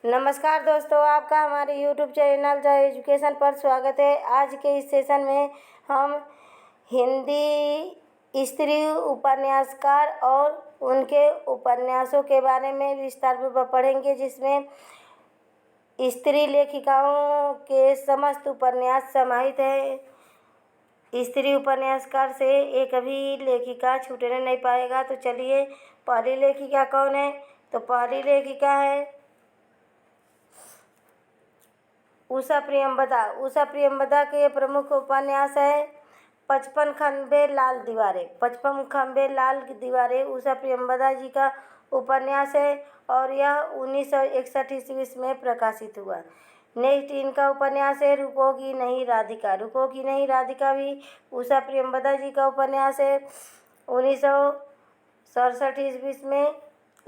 नमस्कार दोस्तों, आपका हमारे यूट्यूब चैनल जय एजुकेशन पर स्वागत है। आज के इस सेशन में हम हिंदी स्त्री उपन्यासकार और उनके उपन्यासों के बारे में विस्तारपूर्वक पढ़ेंगे, जिसमें स्त्री लेखिकाओं के समस्त उपन्यास समाहित है। स्त्री उपन्यासकार से एक भी लेखिका छूटने नहीं पाएगा। तो चलिए, पहली लेखिका कौन है? तो पहली लेखिका है उषा प्रियंवदा। उषा प्रियंवदा के प्रमुख उपन्यास है 55 खंबे लाल दीवारें। 55 खंबे लाल दीवारें उषा प्रियंवदा जी का उपन्यास है और यह 1961 ईस्वी में प्रकाशित हुआ। नेक्स्ट इनका उपन्यास है रुकोगी नहीं राधिका। रुकोगी नहीं राधिका भी उषा प्रियंवदा जी का उपन्यास है। 1967 ईस्वी में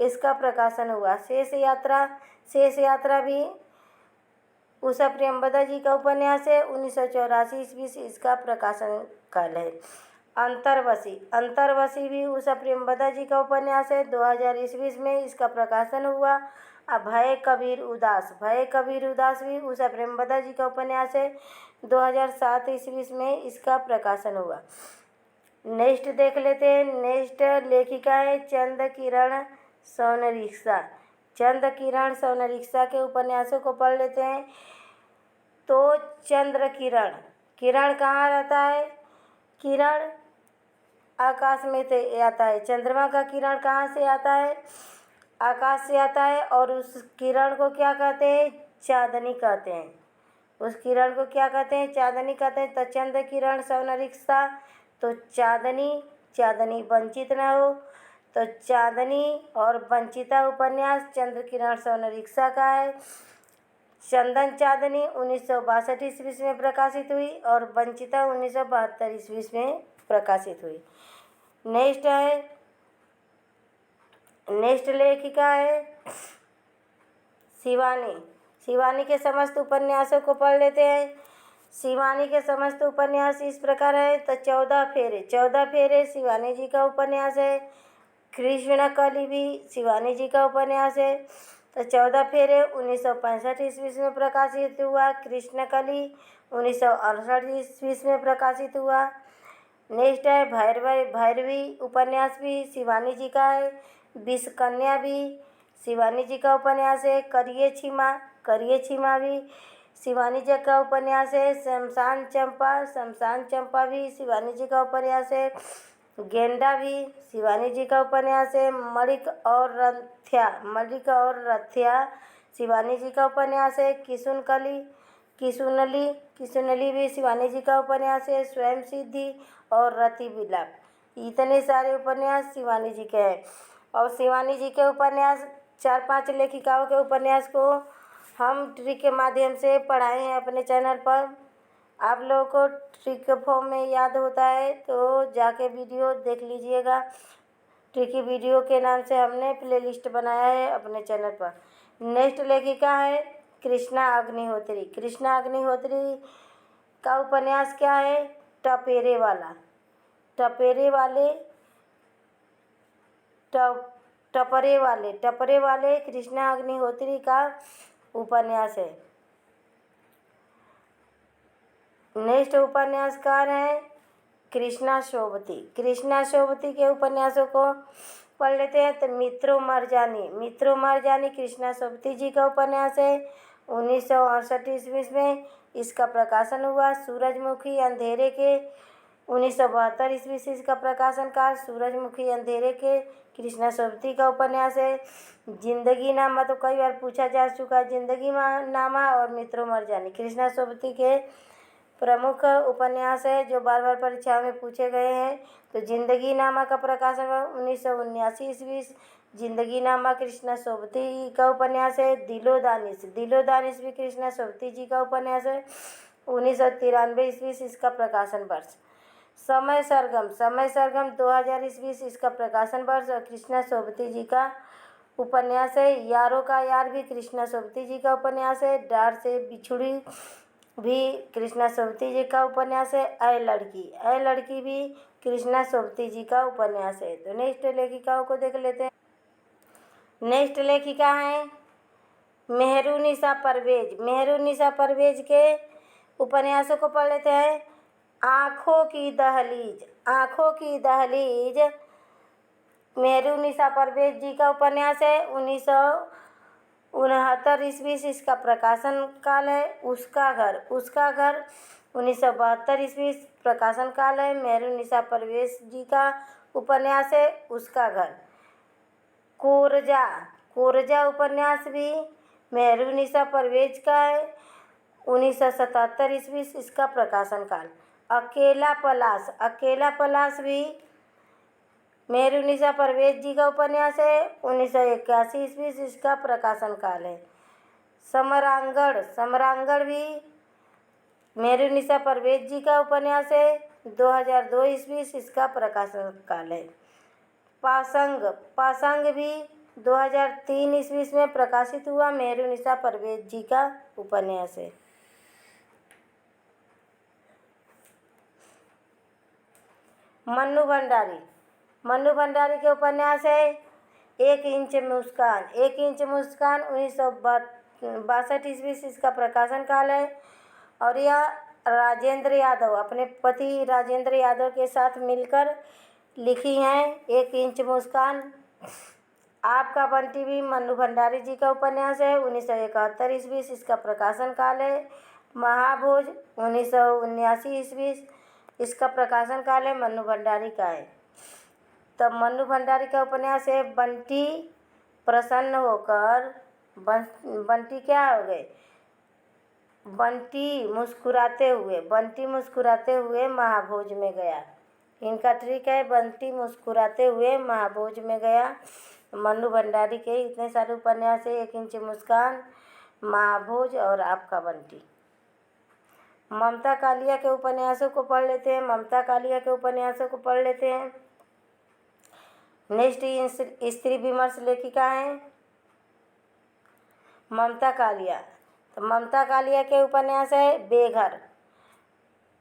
इसका प्रकाशन हुआ। शेष यात्रा। शेष यात्रा भी उषा प्रियंवदा जी का उपन्यास है। 1984 ईस्वी से इसका प्रकाशन काल है। अंतर्वशी। अंतर्वशी भी उषा प्रियंवदा जी का उपन्यास है। 2000 ईस्वी में इसका प्रकाशन हुआ। भय कबीर उदास। भय कबीर उदास भी उषा प्रियंवदा जी का उपन्यास है। 2007 ईस्वी में इसका प्रकाशन हुआ। नेक्स्ट देख लेते हैं। नेक्स्ट लेखिका है चंद किरण सोनरिक्शा। चंद किरण सोनरिक्शा के उपन्यासों को पढ़ लेते हैं। तो चंद्र किरण। किरण कहाँ रहता है? किरण आकाश में से आता है। चंद्रमा का किरण कहाँ से आता है? आकाश से आता है। और उस किरण को क्या कहते हैं? चांदनी कहते हैं। उस किरण को क्या कहते हैं? चांदनी कहते हैं। तो चंद्र किरण सोनरिक्शा। तो चांदनी, चांदनी वंचित न हो, तो चांदनी और वंचिता उपन्यास चंद्र किरण सोनरिक्शा का है। चंदन चांदनी 1962 ईस्वी में प्रकाशित हुई और वंचिता 1972 ईस्वी में प्रकाशित हुई। नेक्स्ट लेखिका है शिवानी। शिवानी के समस्त उपन्यासों को पढ़ लेते हैं। शिवानी के समस्त उपन्यास इस प्रकार है। तो 14 फेरे। 14 फेरे शिवानी जी का उपन्यास है। कृष्ण कली भी शिवानी जी का उपन्यास है। तो 14 फेरे 1965 ईस्वी में प्रकाशित हुआ। कृष्ण कली 1968 ईस्वी में प्रकाशित हुआ। नेक्स्ट है भैरवी। भैरवी उपन्यास भी शिवानी जी का है। विषकन्या भी शिवानी जी का उपन्यास है। करिए छिमा। करिए छिमा भी शिवानी जी का उपन्यास है। शमशान चंपा। शमशान चंपा भी शिवानी जी का उपन्यास है। गेंडा भी शिवानी जी का उपन्यास है। मलिक और रथ्या। मलिक और रथ्या शिवानी जी का उपन्यास है। किशुनकली। किशुनली। किशुनली भी शिवानी जी का उपन्यास है। स्वयं सिद्धि और रति विलाप, इतने सारे उपन्यास शिवानी जी के हैं। और शिवानी जी के उपन्यास 4-5 लेखिकाओं के उपन्यास को हम ट्रिक के माध्यम से पढ़ाए हैं अपने चैनल पर। आप लोगों को ट्रिक फॉर्म में याद होता है तो जाके वीडियो देख लीजिएगा। ट्रिकी वीडियो के नाम से हमने प्लेलिस्ट बनाया है अपने चैनल पर। नेक्स्ट लेखिका है कृष्णा अग्निहोत्री। कृष्णा अग्निहोत्री का उपन्यास क्या है? टपेरे वाला। टपेरे वाले। टपरे वाले। टपरे वाले कृष्णा अग्निहोत्री का उपन्यास है। नेक्स्ट उपन्यासकार हैं कृष्णा सोबती। कृष्णा सोबती के उपन्यासों को पढ़ लेते हैं। तो मित्रों मरजानी। मित्रों मरजानी कृष्णा सोबती जी का उपन्यास है। 1968 ईस्वी में इसका प्रकाशन हुआ। सूरजमुखी अंधेरे के 1972 ईस्वी से इसका प्रकाशन का। सूरजमुखी अंधेरे के कृष्णा सोबती का उपन्यास है। जिंदगी नामा तो कई बार पूछा जा चुका है। जिंदगी नामा और मित्रों मरजानी कृष्णा सोबती के प्रमुख उपन्यास है जो बार बार परीक्षा में पूछे गए हैं। तो जिंदगी नामा का प्रकाशन हुआ 1979 ईस्वी। जिंदगी नामा कृष्णा सोबती का उपन्यास है। दिलो दानिश। दिलो दानिश भी कृष्णा सोबती जी का उपन्यास है। 1993 ईस्वी से इसका प्रकाशन वर्ष। समय सरगम। समय सरगम 2000 ईस्वी से इसका प्रकाशन वर्ष और कृष्णा सोबती जी का उपन्यास है। यारों का यार भी कृष्णा सोबती जी का उपन्यास है। डार से बिछुड़ी भी कृष्णा सोबती जी का उपन्यास है। ऐ लड़की। ऐ लड़की भी कृष्णा सोबती जी का उपन्यास है। तो नेक्स्ट लेखिकाओं को देख लेते हैं। नेक्स्ट लेखिका हैं मेहरुनिसा परवेज के उपन्यासों को पढ़ लेते हैं। आँखों की दहलीज मेहरुनिसा परवेज जी का उपन्यास है। 1969 ईस्वी से इसका प्रकाशन काल है। उसका घर 1972 ईस्वी प्रकाशन काल है। मेहरुनिसा परवेज जी का उपन्यास है उसका घर। कोरजा उपन्यास भी मेहरुनिसा परवेज का है। 1977 ईस्वी इसका प्रकाशन काल। अकेला पलाश भी मेहरुनिसा परवेज जी का उपन्यास है। 1981 ईस्वी इसका प्रकाशन काल है। समरांगण भी मेहरुनिसा परवेज जी का उपन्यास है। 2002 ईस्वी इसका प्रकाशन काल है। पासंग भी 2003 ईस्वी में प्रकाशित हुआ मेहरुनिसा परवेज जी का उपन्यास है। मन्नू भंडारी के उपन्यास है एक इंच मुस्कान 1962 ईस्वी से इसका प्रकाशन काल है। और यह राजेंद्र यादव अपने पति राजेंद्र यादव के साथ मिलकर लिखी हैं एक इंच मुस्कान। आपका बंटी भी मन्नू भंडारी जी का उपन्यास है। 1971 ईस्वी से इसका प्रकाशन काल है। महाभोज 1979 ईस्वी इसका प्रकाशन काल है, मन्नू भंडारी का है। तब मन्नू भंडारी का उपन्यास है बंटी प्रसन्न होकर बंटी क्या हो गए बंटी मुस्कुराते हुए महाभोज में गया। इनका ट्रिक है बंटी मुस्कुराते हुए महाभोज में गया। मन्नू भंडारी के इतने सारे उपन्यास है एक इंच मुस्कान, महाभोज और आपका बंटी। ममता कालिया के उपन्यासों को पढ़ लेते हैं। नेक्स्ट स्त्री विमर्श लेखिका हैं ममता कालिया। तो ममता कालिया के उपन्यास है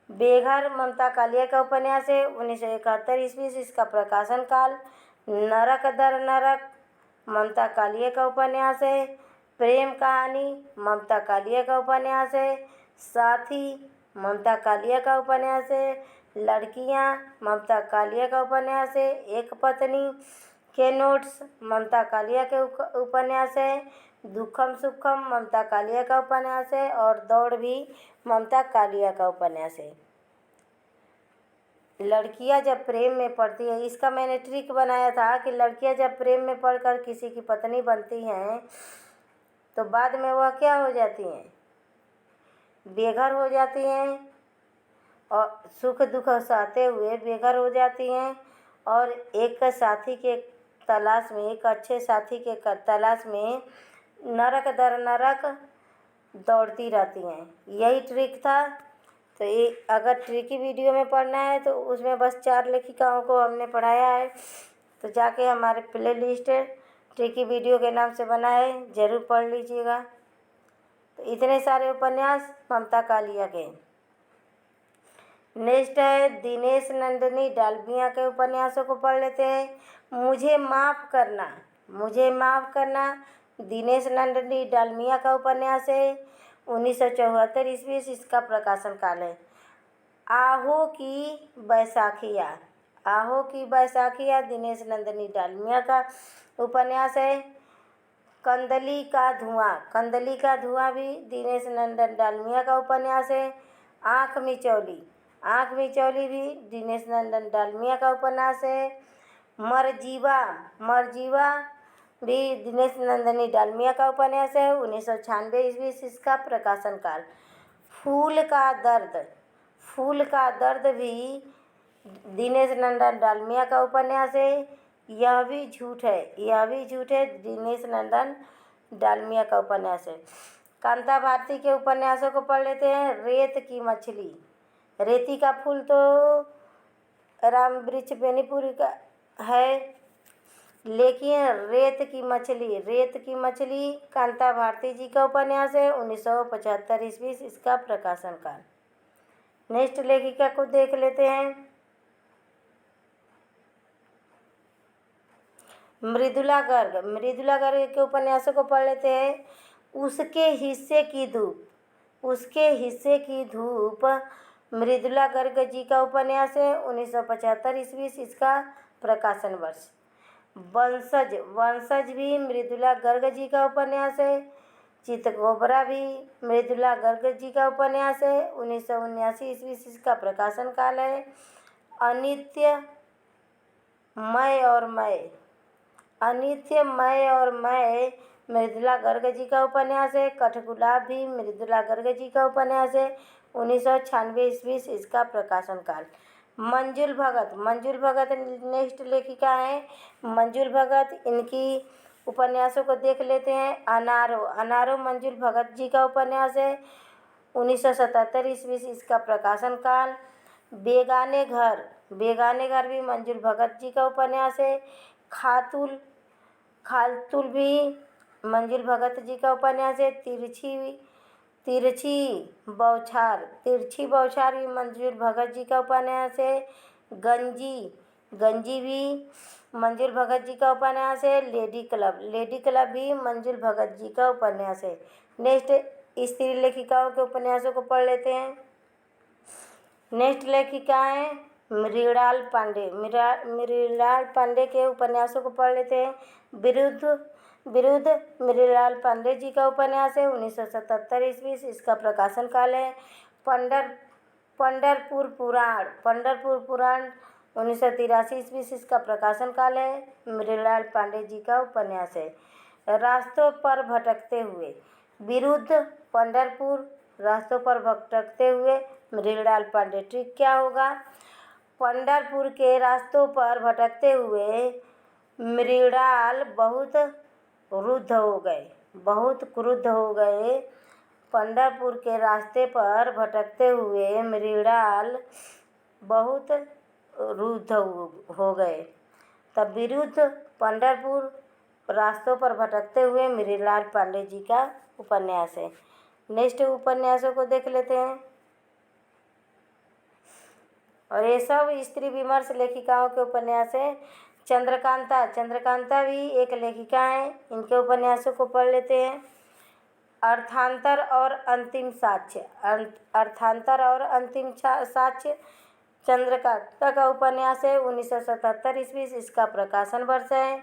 बेघर ममता कालिया का उपन्यास है। 1971 ईस्वी से इसका प्रकाशन काल। नरक दर नरक ममता कालिया का उपन्यास है। प्रेम कहानी ममता कालिया का उपन्यास है। साथी ममता कालिया का उपन्यास है। लड़कियां ममता कालिया का उपन्यास है। एक पत्नी के नोट्स ममता कालिया के उपन्यास है। दुखम सुखम ममता कालिया का उपन्यास है। और दौड़ भी ममता कालिया का उपन्यास है। लड़कियां जब प्रेम में पड़ती है, इसका मैंने ट्रिक बनाया था कि लड़कियां जब प्रेम में पड़कर किसी की पत्नी बनती हैं तो बाद में वह क्या हो जाती हैं, बेघर हो जाती हैं और सुख दुख सहते हुए बेघर हो जाती हैं और एक साथी के तलाश में, एक अच्छे साथी के तलाश में नरक दर नरक दौड़ती रहती हैं। यही ट्रिक था। तो ये अगर ट्रिकी वीडियो में पढ़ना है तो उसमें बस 4 लेखिकाओं को हमने पढ़ाया है। तो जाके हमारे प्ले लिस्ट ट्रिकी वीडियो के नाम से बना है, ज़रूर पढ़ लीजिएगा। तो इतने सारे उपन्यास ममता कालिया के। नेक्स्ट है दिनेश नंदिनी डालमिया के उपन्यासों को पढ़ लेते हैं। मुझे माफ़ करना दिनेश नंदिनी डालमिया का उपन्यास है। 1974 ईस्वी से इसका प्रकाशन काल है। आहो की बैसाखिया दिनेश नंदिनी डालमिया का उपन्यास है। कंदली का धुआं भी दिनेश नंदन डालमिया का उपन्यास है। आँख मिचौली भी दिनेश नंदन डालमिया का उपन्यास है। मरजीवा भी दिनेश नंदिनी डालमिया का उपन्यास है। 1996 ईस्वी से इसका प्रकाशन काल। फूल का दर्द भी दिनेश नंदन डालमिया का उपन्यास है। यह भी झूठ है दिनेश नंदन डालमिया का उपन्यास है। कांता भारती के उपन्यासों को पढ़ लेते हैं। रेत की मछली, रेती का फूल तो राम वृक्ष बेनीपुरी का है, लेकिन रेत की मछली कांता भारती जी का उपन्यास है। 1975 ईस्वी इसका प्रकाशन काल। नेक्स्ट लेखिका को देख लेते हैं मृदुला गर्ग के उपन्यासों को पढ़ लेते हैं। उसके हिस्से की धूप मृदुला गर्ग जी का उपन्यास है 1975 ईस्वी इसका प्रकाशन वर्ष। वंशज भी मृदुला गर्ग जी का उपन्यास है। चितकोबरा भी मृदुला गर्ग जी का उपन्यास है 1979 ईस्वी इसका प्रकाशन काल है। अनित्य मैं और मैं मृदुला गर्ग जी का उपन्यास है। कठगुलाब भी मृदुला गर्ग जी का उपन्यास है 1996 ईस्वी इसका प्रकाशन काल। मंजुल भगत नेक्स्ट लेखिका है। मंजुल भगत, इनकी उपन्यासों को देख लेते हैं। अनारो मंजुल भगत जी का उपन्यास है 1977 ईस्वी इसका प्रकाशन काल। बेगाने घर भी मंजुल भगत जी का उपन्यास है। खालतुल भी मंजुल भगत जी का उपन्यास है। तिरछी बौछार भी मंजुल भगत जी का उपन्यास है। गंजी भी मंजुल भगत जी का उपन्यास है। लेडी क्लब भी मंजुल भगत जी का उपन्यास है। नेक्स्ट स्त्री लेखिकाओं के उपन्यासों को पढ़ लेते हैं। नेक्स्ट लेखिका है मृणाल पांडे के उपन्यासों को पढ़ लेते हैं। विरुद्ध मृणाल पांडे जी का उपन्यास है 1977 ईस्वी इसका प्रकाशन काल है। पंढरपुर पुराण 1983 ईस्वी इसका प्रकाशन काल है। मृणाल पांडे जी का उपन्यास है। रास्तों पर भटकते हुए विरुद्ध पंढरपुर, रास्तों पर भटकते हुए मृणाल पांडे। ट्रिक क्या होगा? पंढरपुर के रास्तों पर भटकते हुए मृणाल बहुत क्रुद्ध हो गए। पंढरपुर के रास्ते पर भटकते हुए मृणाल बहुत रुद्ध हो गए। तब विरुद्ध पंढरपुर, रास्तों पर भटकते हुए मृणाल पांडे जी का उपन्यास है। नेक्स्ट उपन्यासों को देख लेते हैं। और ये सब स्त्री विमर्श लेखिकाओं के उपन्यास है। चंद्रकांता भी एक लेखिका है। इनके उपन्यासों को पढ़ लेते हैं। अर्थांतर और अंतिम साक्ष्य चंद्रकांता का उपन्यास है 1977 ईस्वी इसका प्रकाशन वर्ष है।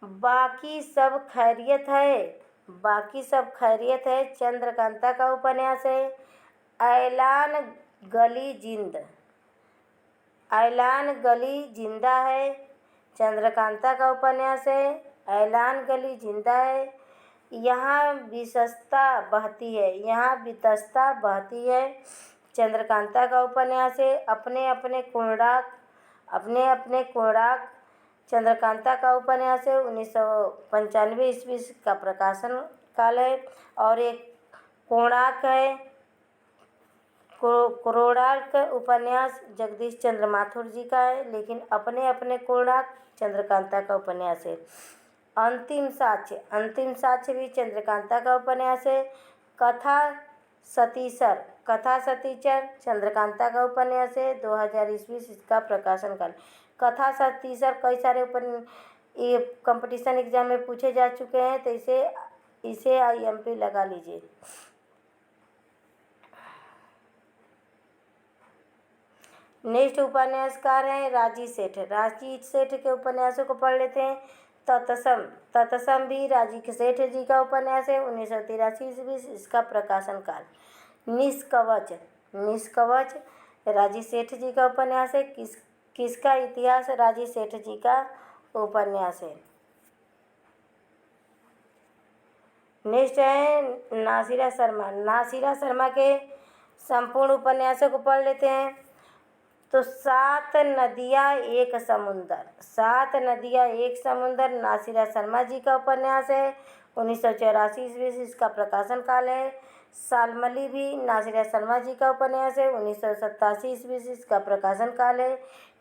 बाकी सब खैरियत है चंद्रकांता का उपन्यास है। ऐलान गली जिंदा है चंद्रकांता का उपन्यास है। ऐलान गली जिंदा है। यहाँ वितस्ता बहती है चंद्रकांता का उपन्यास है। अपने अपने कोणार्क चंद्रकांता का उपन्यास है 1995 ईस्वी का प्रकाशन काल है। और एक कोणार्क है। कोणार्क उपन्यास जगदीश चंद्र माथुर जी का है, लेकिन अपने अपने कोणार्क चंद्रकांता का उपन्यास है। अंतिम साक्ष्य भी चंद्रकांता का उपन्यास है। कथा सतीचर चंद्रकांता का उपन्यास है 2000 ईस्वी इसका प्रकाशन काल। कथा सतीचर कई सारे ये कंपटीशन एग्जाम में पूछे जा चुके हैं, तो इसे IMP लगा लीजिए। नेक्स्ट उपन्यासकार हैं राजी सेठ के उपन्यासों को पढ़ लेते हैं। तत्सम भी राजी सेठ जी का उपन्यास है 1983 ईस्वी इसका प्रकाशन काल। निष्कवच राजी सेठ जी का उपन्यास है। किसका इतिहास राजी सेठ जी का उपन्यास है। नेक्स्ट है नासिरा शर्मा के संपूर्ण उपन्यासों को पढ़ लेते हैं। तो 7 नदियाँ एक समुंदर नासिरा शर्मा जी का उपन्यास है 1984 ईस्वी इसका प्रकाशन काल है। सालमली भी नासिरा शर्मा जी का उपन्यास है 1987 ईस्वी इसका प्रकाशन काल है।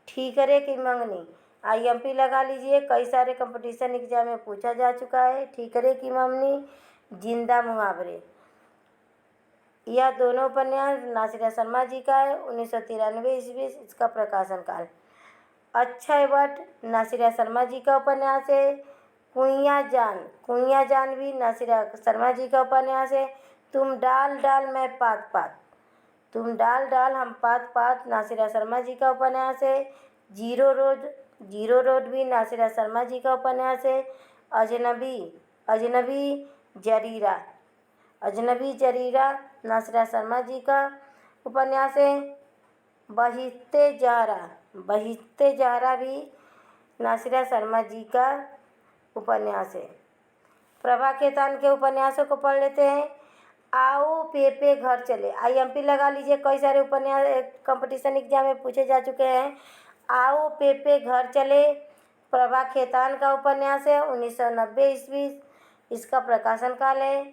ठीकरे की मंगनी IMP लगा लीजिए, कई सारे कंपटीशन एग्जाम में पूछा जा चुका है। ठीकरे की मंगनी, जिंदा मुहावरे, यह दोनों उपन्यास नासिरा शर्मा जी का है 1993 ईस्वी इसका प्रकाशन काल। अक्षय वट नासिरा शर्मा जी का उपन्यास है कुइयाँ जान भी नासिरा शर्मा जी का उपन्यास है। तुम डाल डाल मैं पात पात, तुम डाल डाल हम पात पात नासिरा शर्मा जी का उपन्यास है। जीरो रोड भी नासिरा शर्मा जी का उपन्यास है। अजनबी अजनबी जरीरा अजनबी जरीरा नासिरा शर्मा जी का उपन्यास है। बहिश्ते ज़हरा भी नासिरा शर्मा जी का उपन्यास है। प्रभा खेतान के उपन्यासों को पढ़ लेते हैं। आओ पेपे घर चले, IMP लगा लीजिए, कई सारे उपन्यास कंपटीशन एग्जाम में पूछे जा चुके हैं। आओ पेपे घर चले प्रभा खेतान का उपन्यास है, 1990 ईस्वी इसका प्रकाशन काल है।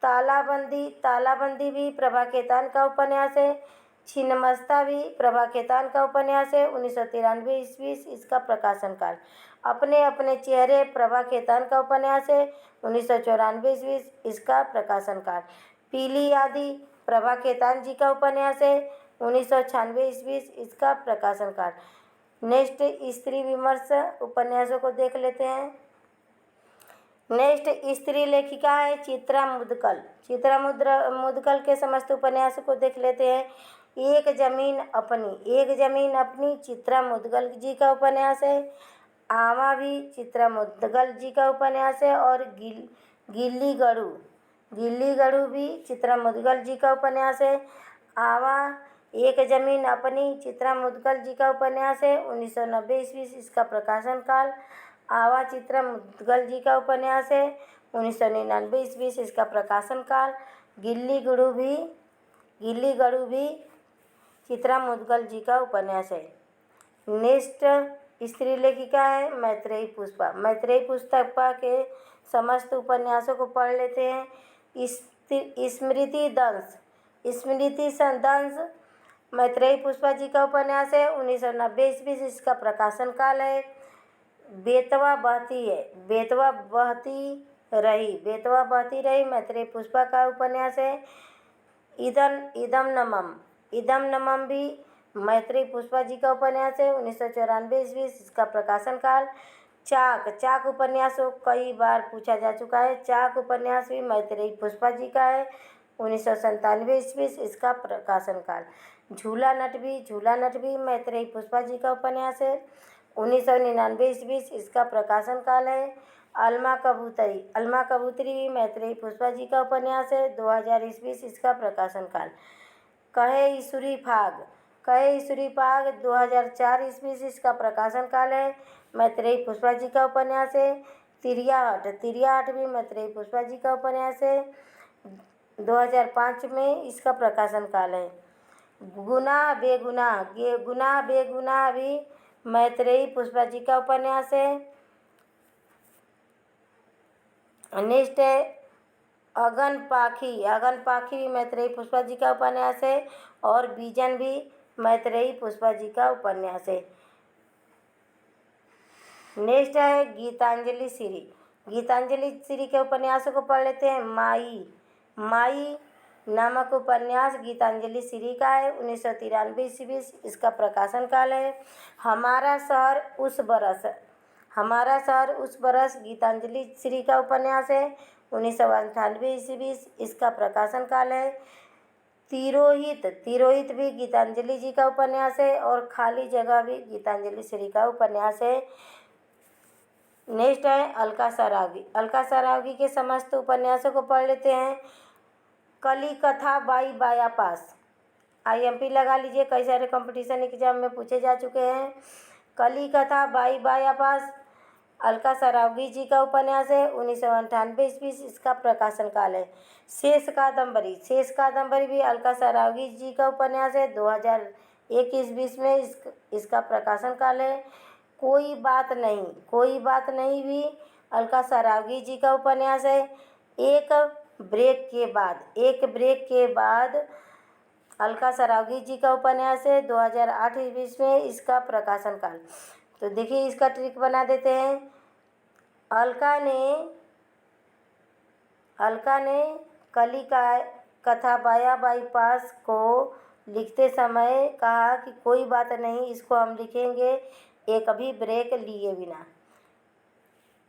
तालाबंदी भी प्रभा खेतान का उपन्यास है। छिन्नमस्ता भी प्रभा खेतान का उपन्यास है, 1993 ईस्वी इसका प्रकाशन काल। अपने अपने चेहरे प्रभा खेतान का उपन्यास है, 1994 ईस्वी इसका प्रकाशन काल। पीली आंधी प्रभा खेतान जी का उपन्यास है, 1996 ईस्वी इसका प्रकाशन काल। नेक्स्ट स्त्री विमर्श उपन्यासों को देख लेते हैं। नेक्स्ट स्त्री लेखिका है चित्रा मुदगल के समस्त उपन्यासों को देख लेते हैं। एक जमीन अपनी चित्रा मुदगल जी का उपन्यास है। आमा भी चित्रा मुदगल जी का उपन्यास है। और गिल्ली गड़ू भी चित्रा मुदगल जी का उपन्यास है। आवा एक जमीन अपनी चित्रा मुदगल जी का उपन्यास है, 1990 ईस्वी इसका प्रकाशन काल। आवा चित्रा मुदगल जी का उपन्यास है, 1999 ईस्वी इसका प्रकाशन काल। गिल्ली गड़ू भी चित्रा मुदगल जी का उपन्यास है। नेक्स्ट स्त्री लेखिका है मैत्रेयी पुष्पा के समस्त उपन्यासों को पढ़ लेते हैं। स्मृति दंश मैत्रेयी पुष्पा जी का उपन्यास है, 1990 ईस्वी इसका प्रकाशन काल है। बेतवा बहती रही मैत्रेयी पुष्पा का उपन्यास है। इदम नमम भी मैत्रेयी पुष्पा जी का उपन्यास है, 1994 ईस्वी इसका प्रकाशन काल। चाक उपन्यास कई बार पूछा जा चुका है। चाक उपन्यास भी मैत्रेयी पुष्पा जी का है, 1997 ईस्वी इसका प्रकाशन काल। झूला नट भी मैत्रेयी पुष्पा जी का उपन्यास है, 1999 ईस्वी इसका प्रकाशन काल है। अलमा कबूतरी भी मैत्रेयी पुष्पा जी का उपन्यास है, 2000 ईस्वी इसका प्रकाशन काल। कहे ईश्वरी फाग 2004 ईस्वी इसका प्रकाशन काल है, मैत्रेयी पुष्पा जी का उपन्यास है। तिरियाहट भी मैत्रेयी पुष्पा जी का उपन्यास है, 2005 में इसका प्रकाशन काल है। गुनाह बेगुनाह भी मैत्रेयी पुष्पा जी का उपन्यास है। नेक्स्ट है अगन पाखी भी मैत्रेयी पुष्पा जी का उपन्यास है। और बीजन भी मैत्रेयी पुष्पा जी का उपन्यास है। नेक्स्ट है गीतांजलि श्री के उपन्यासों को पढ़ लेते हैं। माई नामक उपन्यास गीतांजलि श्री का है, 1993 ईस्वी इसका प्रकाशन काल है। हमारा शहर उस बरस गीतांजलि श्री का उपन्यास है, 1998 ईस्वी इसका प्रकाशन काल है। तिरोहित भी गीतांजलि जी का उपन्यास है। और खाली जगह भी गीतांजलि श्री का उपन्यास है। नेक्स्ट है अलका सरावगी के समस्त उपन्यासों को पढ़ लेते हैं। कली कथा बाई बाया पास, IMP लगा लीजिए, कई सारे कंपटीशन एग्जाम में पूछे जा चुके हैं। कली कथा बाई बाया पास अलका सरावगी जी का उपन्यास है, 1998 ईस्वी इसका प्रकाशन काल है। शेष कादम्बरी भी अलका सरावगी जी का उपन्यास है, 2001 ईस्वी में इसका प्रकाशन काल है। कोई बात नहीं भी अलका सरावगी जी का उपन्यास है। एक ब्रेक के बाद अलका सरावगी जी का उपन्यास है, 2008 ईस्वी में इसका प्रकाशन काल। तो देखिए इसका ट्रिक बना देते हैं। अलका ने कली का कथा बाया बाईपास को लिखते समय कहा कि कोई बात नहीं, इसको हम लिखेंगे एक भी ब्रेक लिए बिना।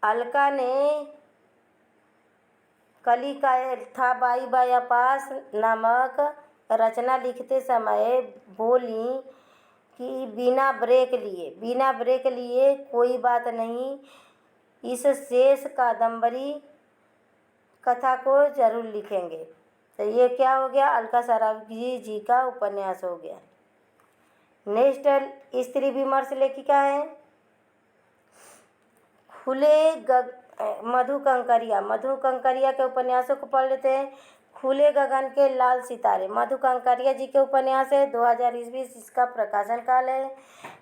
अलका ने कली का था बाई बाया पास नामक रचना लिखते समय बोली कि बिना ब्रेक लिए कोई बात नहीं, इस शेष कादम्बरी कथा को जरूर लिखेंगे। तो ये क्या हो गया, अलका सरावगी जी का उपन्यास हो गया। नेक्स्ट स्त्री विमर्श लेखिका है मधु कंकरिया के उपन्यासों को पढ़ लेते हैं। खुले गगन के लाल सितारे मधु कंकरिया जी के उपन्यास है, 2020 इसका प्रकाशन काल है।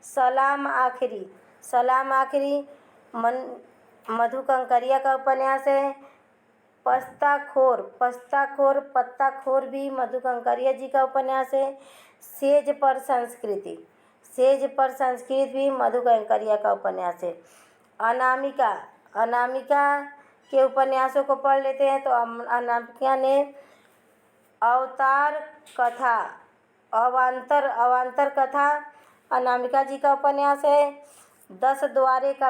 सलाम आखिरी मधु कंकरिया का उपन्यास है। पत्ताखोर भी मधु कंकरिया जी का उपन्यास है। सेज पर संस्कृत भी मधु कंकरिया का उपन्यास है। अनामिका के उपन्यासों को पढ़ लेते हैं। तो अनामिका ने अवांतर कथा अनामिका जी का उपन्यास है। 10 द्वारे का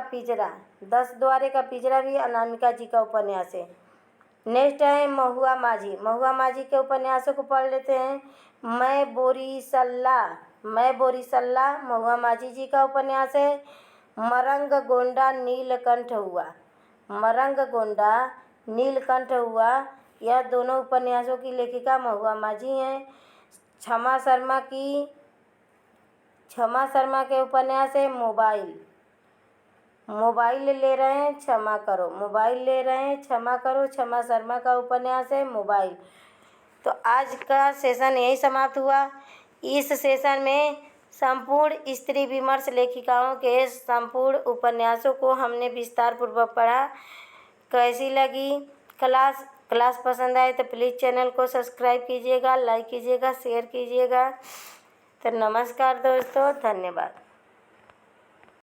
पिंजरा भी अनामिका जी का उपन्यास है। नेक्स्ट है महुआ माझी के उपन्यासों को पढ़ लेते हैं। मैं बोरी सल्ला महुआ माझी जी का उपन्यास है। मरंग गोंडा नीलकंठ हुआ, यह दोनों उपन्यासों की लेखिका महुआ माझी हैं। क्षमा शर्मा के उपन्यास है मोबाइल ले रहे हैं क्षमा करो। क्षमा शर्मा का उपन्यास है मोबाइल। तो आज का सेशन यही समाप्त हुआ। इस सेशन में संपूर्ण स्त्री विमर्श लेखिकाओं के संपूर्ण उपन्यासों को हमने विस्तार पूर्वक पढ़ा। कैसी लगी क्लास पसंद आए तो प्लीज़ चैनल को सब्सक्राइब कीजिएगा, लाइक कीजिएगा, शेयर कीजिएगा। तो नमस्कार दोस्तों, धन्यवाद।